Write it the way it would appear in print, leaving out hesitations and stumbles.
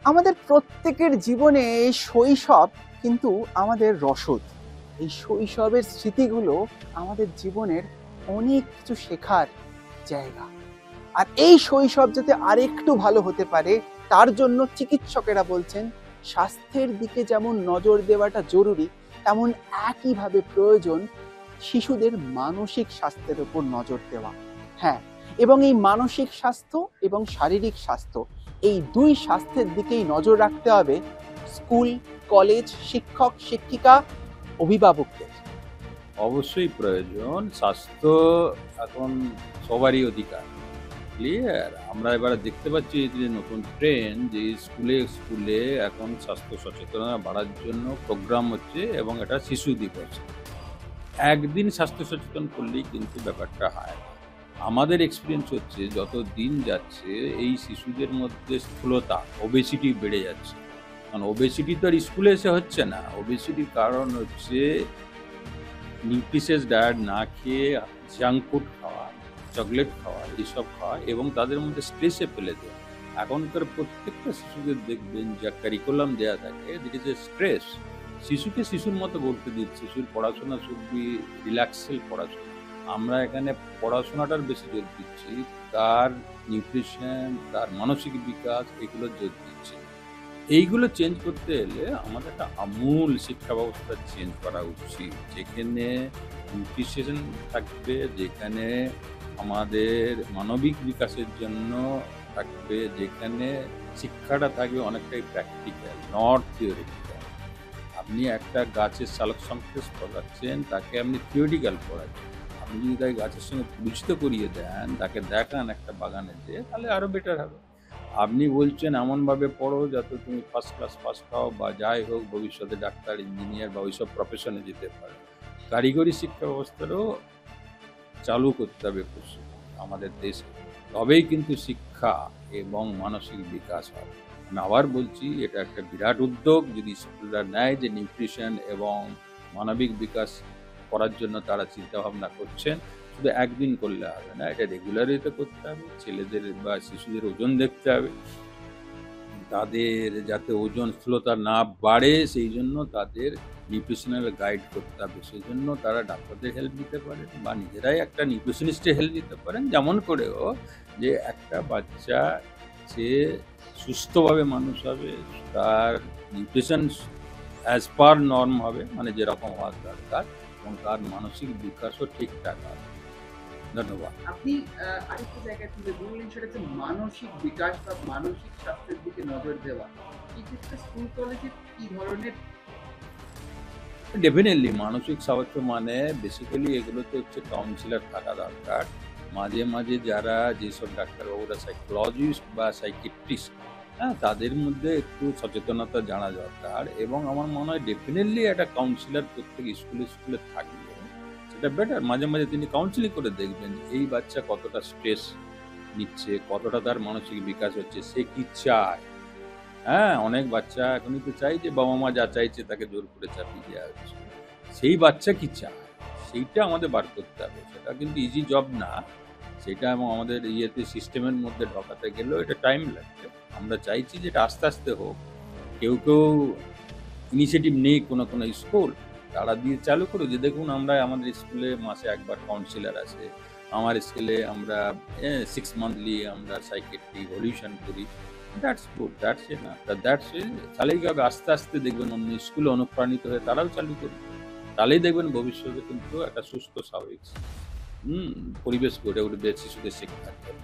আমাদের প্রত্যেকের জীবনে এই শৈশব কিন্তু আমাদের রসদ। এই শৈশবের স্মৃতিগুলো আমাদের জীবনের অনেক কিছু শেখার জায়গা। আর এই শৈশব যাতে আরেকটু ভালো হতে পারে, তার জন্য চিকিৎসকেরা বলছেন স্বাস্থ্যের দিকে যেমন নজর দেওয়াটা জরুরি, তেমন একইভাবে প্রয়োজন শিশুদের মানসিক স্বাস্থ্যের উপর নজর দেওয়া। হ্যাঁ, এবং এই মানসিক স্বাস্থ্য এবং শারীরিক স্বাস্থ্য, এই দুই স্বাস্থ্যের দিকেই নজর রাখতে হবে স্কুল, কলেজ, শিক্ষক, শিক্ষিকা, অভিভাবকদের। অবশ্যই প্রয়োজন। স্বাস্থ্য এখন সবারই অধিকার। ক্লিয়ার? আমরা এবারে দেখতে পাচ্ছি যে নতুন ট্রেন্ড, যে স্কুলে স্কুলে এখন স্বাস্থ্য সচেতনতা বাড়ার জন্য প্রোগ্রাম হচ্ছে, এবং এটা শিশু দিবস। একদিন স্বাস্থ্য সচেতন করলেই কিন্তু ব্যাপারটা হয় না। আমাদের এক্সপিরিয়েন্স হচ্ছে যত দিন যাচ্ছে এই শিশুদের মধ্যে স্থূলতা, ওবেসিটি বেড়ে যাচ্ছে। কারণ ওবেসিটি তো আর স্কুলে এসে হচ্ছে না। ওবেসিটির কারণ হচ্ছে নিউট্রিশিয়াস ডায়েট না খেয়ে জাঙ্ক ফুড খাওয়া, চকলেট খাওয়া, এইসব খাওয়া, এবং তাদের মধ্যে স্ট্রেসে ফেলে দেওয়া। এখনকার প্রত্যেকটা শিশুদের দেখবেন যা কারিকুলাম দেওয়া থাকে, দিট ইজ এ স্ট্রেস। শিশুকে শিশুর মতো গড়তে দিচ্ছে। শিশুর পড়াশোনা শুড বি রিল্যাক্সেল পড়াশোনা। আমরা এখানে পড়াশোনাটার বেশি জোর দিচ্ছি, তার নিউট্রিশন, তার মানসিক বিকাশ, এগুলোর জোর দিচ্ছি। এইগুলো চেঞ্জ করতে এলে আমাদের একটা আমূল শিক্ষা ব্যবস্থা চেঞ্জ করা উচিত, যেখানে নিউট্রিশন থাকবে, যেখানে আমাদের মানবিক বিকাশের জন্য থাকবে, যেখানে শিক্ষাটা থাকবে অনেকটাই প্র্যাকটিক্যাল, নট থিওরিটিক্যাল। আপনি একটা গাছের সালোক সংশ্লেষ পড়াচ্ছেন, তাকে আপনি থিওরিটিক্যাল পড়াচ্ছেন। আপনি যদি তাকে গাছের সঙ্গে পরিচিত করিয়ে দেন, তাকে দেখান একটা বাগানে যেয়ে, তাহলে আরও বেটার হবে। আপনি বলছেন এমনভাবে পড়ো যাতে তুমি ফার্স্ট ক্লাস ফার্স্ট হও, বা যাই হোক, ভবিষ্যতে ডাক্তার, ইঞ্জিনিয়ার বা ওইসব প্রফেশনে যেতে পারে। কারিগরি শিক্ষা ব্যবস্থারও চালু করতে হবে আমাদের দেশে, তবেই কিন্তু শিক্ষা এবং মানসিক বিকাশ হবে। আমি আবার বলছি, এটা একটা বিরাট উদ্যোগ যদি স্কুলরা নেয়, যে নিউট্রিশন এবং মানবিক বিকাশ করার জন্য তারা চিন্তাভাবনা করছেন। শুধু একদিন করলে হবে না, এটা রেগুলারিতে করতে হবে। ছেলেদের বা শিশুদের ওজন দেখতে হবে, তাদের যাতে ওজন স্থূলতা না বাড়ে সেই জন্য তাদের নিউট্রিশনাল গাইড করতে হবে। সেই জন্য তারা ডাক্তারদের হেল্প নিতে পারেন, বা নিজেরাই একটা নিউট্রিশনিস্টের হেল্প নিতে পারেন। যেমন করেও যে একটা বাচ্চা সে সুস্থভাবে মানুষ হবে, তার নিউট্রিশন অ্যাজ পার নর্ম হবে, মানে যেরকম হওয়ার দরকার, এবং তার মানসিক বিকাশও ঠিকঠাক হবে। ধন্যবাদ। আপনি আরেকটা জায়গায় তুলে বললেন, সেটা হচ্ছে মানসিক বিকাশ বা মানসিক স্বাস্থ্যের দিকে নজর দেওয়া। এই ক্ষেত্রে স্কুল কলেজে কি ধরনের? ডেফিনেটলি মানসিক স্বাস্থ্য মানে বেসিক্যালি এগুলোতে হচ্ছে কাউন্সিলর থাকা দরকার। মাঝে মাঝে যারা যেসব ডাক্তারবাবুরা সাইকোলজিস্ট বা সাইকিয়াট্রিস্ট, হ্যাঁ, তাদের মধ্যে একটু সচেতনতা জানা দরকার, এবং আমার মনে হয় ডেফিনেটলি একটা কাউন্সিলর প্রত্যেক স্কুলে স্কুলে থাকবে, সেটা বেটার। মাঝে মাঝে তিনি কাউন্সিলিং করে দেখবেন এই বাচ্চা কতটা স্ট্রেস নিচ্ছে, কতটা তার মানসিক বিকাশ হচ্ছে, সে কি চায়। হ্যাঁ, অনেক বাচ্চা এখনই তো চাই যে বাবা মা যা চাইছে তাকে জোর করে চাপিয়ে দেওয়া হচ্ছে। সেই বাচ্চা কি চায় সেইটা আমাদের বার করতে হবে। সেটা কিন্তু ইজি জব না। সেটা এবং আমাদের ইয়েতে সিস্টেমের মধ্যে ঢোকাতে গেলেও এটা টাইম লাগবে। আমরা চাইছি যে এটা আস্তে আস্তে হোক। কেউ কেউ ইনিশিয়েটিভ নেই, কোনো কোনো স্কুল তারা দিয়ে চালু করুক, যে দেখুন আমরা আমাদের স্কুলে মাসে একবার কাউন্সিলর আছে, আমার স্কুলে আমরা 6 মান্থলি আমরা সাইকিয়াট্রি ইভলিউশন করি। That's good, that's enough, that's তাহলেই কি হবে, আস্তে আস্তে দেখবেন অন্য স্কুলে অনুপ্রাণিত হয়ে তারাও চালু করবে। তাহলেই দেখবেন ভবিষ্যতে কিন্তু একটা সুস্থ স্বাভাবিক পরিবেশ গড়ে উঠবে শিশুদের শিক্ষার জন্য।